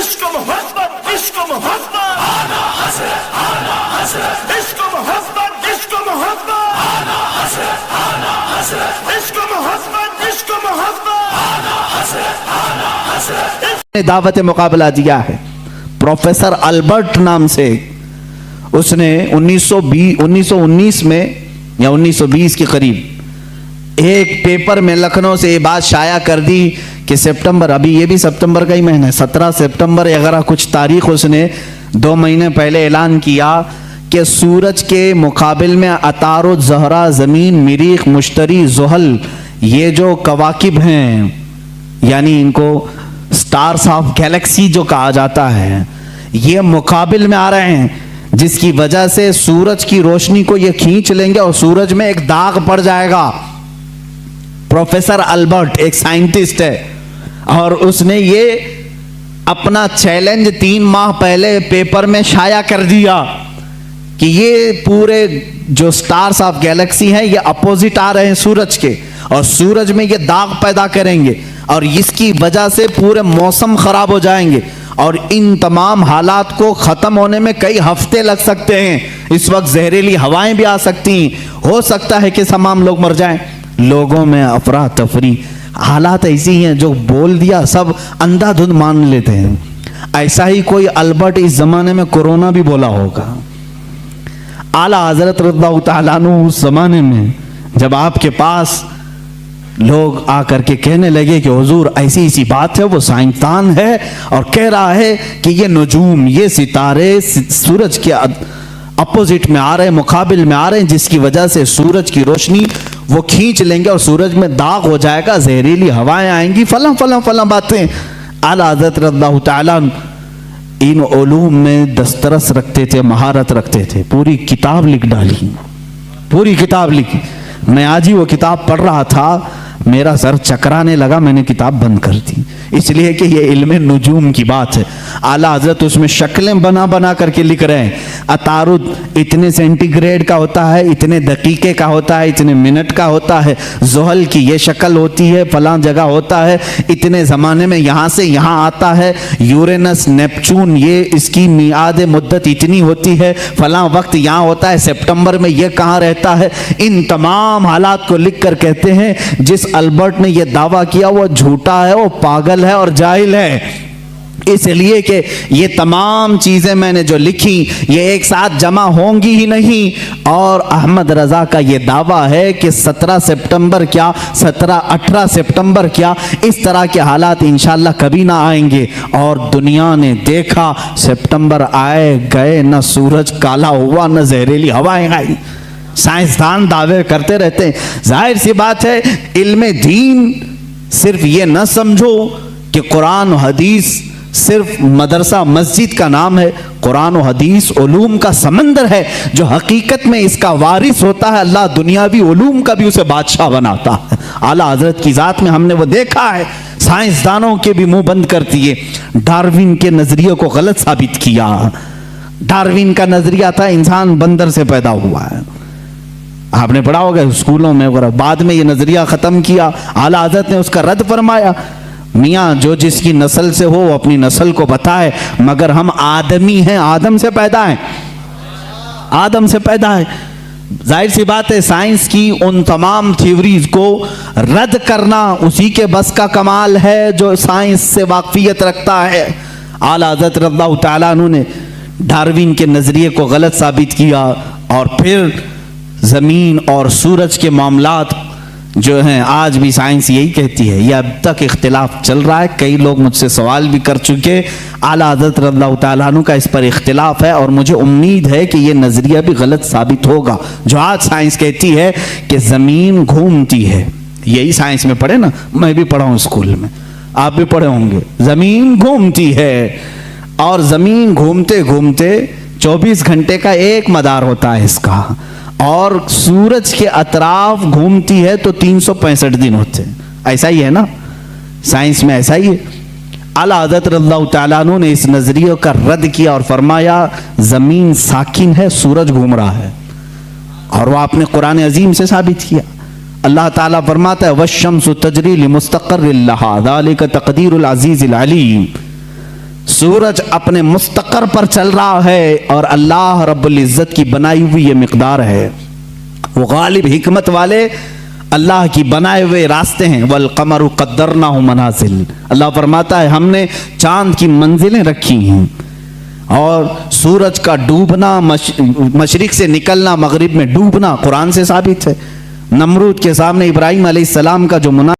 इश्क मोहब्बत इश्क मोहब्बत आला हज़रत आला हज़रत इश्क मोहब्बत इश्क मोहब्बत आला हज़रत आला हज़रत इश्क मोहब्बत आला हज़रत आला हज़रत। दावत मुकाबला दिया है प्रोफेसर अल्बर्ट नाम से। उसने 1919 में या 1920 के करीब एक पेपर में लखनऊ से ये बात शाया कर दी कि सितंबर, अभी ये भी सितंबर का ही महीना है, 17 सितंबर वगैरह कुछ तारीख उसने 2 महीने पहले ऐलान किया कि सूरज के मुकाबिल में अतारो ज़हरा, ज़मीन, मरीख, मुश्तरी, ज़ुहल, ये जो कवाकिब हैं, यानी इनको स्टार्स ऑफ गैलेक्सी जो कहा जाता है, ये मुकाबिल में आ रहे हैं, जिसकी वजह से सूरज की रोशनी को ये खींच लेंगे और सूरज में एक दाग पड़ जाएगा। प्रोफेसर अल्बर्ट एक साइंटिस्ट है और उसने ये अपना चैलेंज 3 माह पहले पेपर में शाया कर दिया कि ये पूरे जो स्टार्स ऑफ गैलेक्सी हैं ये अपोजिट आ रहे हैं सूरज के, और सूरज में ये दाग पैदा करेंगे और इसकी वजह से पूरे मौसम खराब हो जाएंगे और इन तमाम हालात को ख़त्म होने में कई हफ्ते लग सकते हैं। इस वक्त जहरीली हवाएं भी आ सकती हैं, हो सकता है कि तमाम लोग मर जाएं। लोगों में अफरा तफरी, हालात ऐसी हैं जो बोल दिया सब अंधाधुंध मान लेते हैं। ऐसा ही कोई अल्बर्ट इस ज़माने में कोरोना भी बोला होगा। आला हज़रत रज़ियल्लाहु तआला अन्हु उस ज़माने में जब आपके पास लोग आकर के कहने लगे कि हुजूर ऐसी ऐसी बात है, वो साइंसदान है और कह रहा है कि ये नजूम, ये सितारे सूरज के अपोजिट में आ रहे हैं, मुकाबिल में आ रहे हैं, जिसकी वजह से सूरज की रोशनी वो खींच लेंगे और सूरज में दाग हो जाएगा, जहरीली हवाएं आएंगी, फला फला फला बातें। आला हज़रत रज़ियल्लाहु तआला इन उलूम में दस्तरस रखते थे, महारत रखते थे, पूरी किताब लिख डाली, पूरी किताब लिखी। मैं आज ही वो किताब पढ़ रहा था, मेरा सर चकराने लगा, मैंने किताब बंद कर दी, इसलिए कि ये इल्मे नुजूम की बात है। आला हज़रत उसमें शक्लें बना बना करके लिख रहे हैं। अतारुद इतने सेंटीग्रेड का होता है, इतने दकीके का होता है, इतने मिनट का होता है, ज़ुहल की ये शक्ल होती है, फलां जगह होता है, इतने ज़माने में यहाँ से यहाँ आता है, यूरेनस नेपचून ये इसकी मियाद मुद्दत इतनी होती है, फलां वक्त यहाँ होता है, सितंबर में ये कहाँ रहता है। इन तमाम हालात को लिख कर कहते हैं जिस अल्बर्ट ने यह दावा किया वो झूठा है, वो पागल है और जाहिल है, इसलिए कि ये तमाम चीजें मैंने जो लिखी ये एक साथ जमा होंगी ही नहीं। और अहमद रजा का ये दावा है कि 17 सितंबर क्या, 17-18 सितंबर क्या, इस तरह के हालात इंशाल्लाह कभी ना आएंगे। और दुनिया ने देखा, सितंबर आए गए, न सूरज काला हुआ, न जहरीली हवाएं आई। साइंसदान दावे करते रहते हैं। जाहिर सी बात है, इल्मे दीन सिर्फ ये न समझो कि कुरान और हदीस सिर्फ मदरसा मस्जिद का नाम है। कुरान और हदीस उलूम का समंदर है जो हकीकत में इसका वारिस होता है। अल्लाह दुनियावी उलूम का भी उसे बादशाह बनाता है। आला हजरत की जात में हमने वो देखा है। साइंसदानों के भी मुंह बंद कर दिए, डार्विन के नजरिए को गलत साबित किया। डार्विन का नजरिया था इंसान बंदर से पैदा हुआ है, आपने पढ़ा होगा स्कूलों में वगैरह। बाद में ये नजरिया खत्म किया, आला हज़रत ने उसका रद्द फरमाया। मियाँ जो जिसकी नस्ल से हो वो अपनी नस्ल को बताए, मगर हम आदमी हैं, आदम से पैदा हैं, आदम से पैदा है। जाहिर सी बात है साइंस की उन तमाम थ्योरीज को रद्द करना उसी के बस का कमाल है जो साइंस से वाकफियत रखता है। आला हज़रत रज़ियल्लाहु तआला अन्हु ने डार्विन के नजरिए को गलत साबित किया और फिर ज़मीन और सूरज के मामलात जो हैं आज भी साइंस यही कहती है। यह अब तक इख्तिलाफ चल रहा है, कई लोग मुझसे सवाल भी कर चुके। आला हज़रत रज़ियल्लाहु तआला अन्हु का इस पर इख्तिलाफ है और मुझे उम्मीद है कि यह नज़रिया भी गलत साबित होगा। जो आज साइंस कहती है कि ज़मीन घूमती है, यही साइंस में पढ़े ना, मैं भी पढ़ा हूँ स्कूल में, आप भी पढ़े होंगे। ज़मीन घूमती है और ज़मीन घूमते घूमते 24 घंटे का एक मदार होता है इसका, और सूरज के अतराफ घूमती है तो 365 दिन होते हैं। ऐसा ही है ना, साइंस में ऐसा ही है। आला हज़रत रज़ियल्लाहु तआला अन्हु ने इस नजरिए का रद्द किया और फरमाया जमीन साकिन है, सूरज घूम रहा है, और वह आपने कुरान अजीम से साबित किया। अल्लाह ताला फरमाता है वश्शम्सु तजरी लिमुस्तक़र्रिन लहा ज़ालिका तक़दीरुल अज़ीज़िल अलीम। सूरज अपने मुस्तकर पर चल रहा है और अल्लाह रब्बुल इज्जत की बनाई हुई ये मिकदार है। वो गालिब हिकमत वाले अल्लाह की बनाए हुए रास्ते हैं। वल कमरु कद्दरनाहु मनाजिल, अल्लाह फरमाता है हमने चांद की मंजिलें रखी हैं। और सूरज का डूबना, मशरिक से निकलना, मगरिब में डूबना कुरान से साबित है। नमरूद के सामने इब्राहिम अलैहिस्सलाम का जो मुना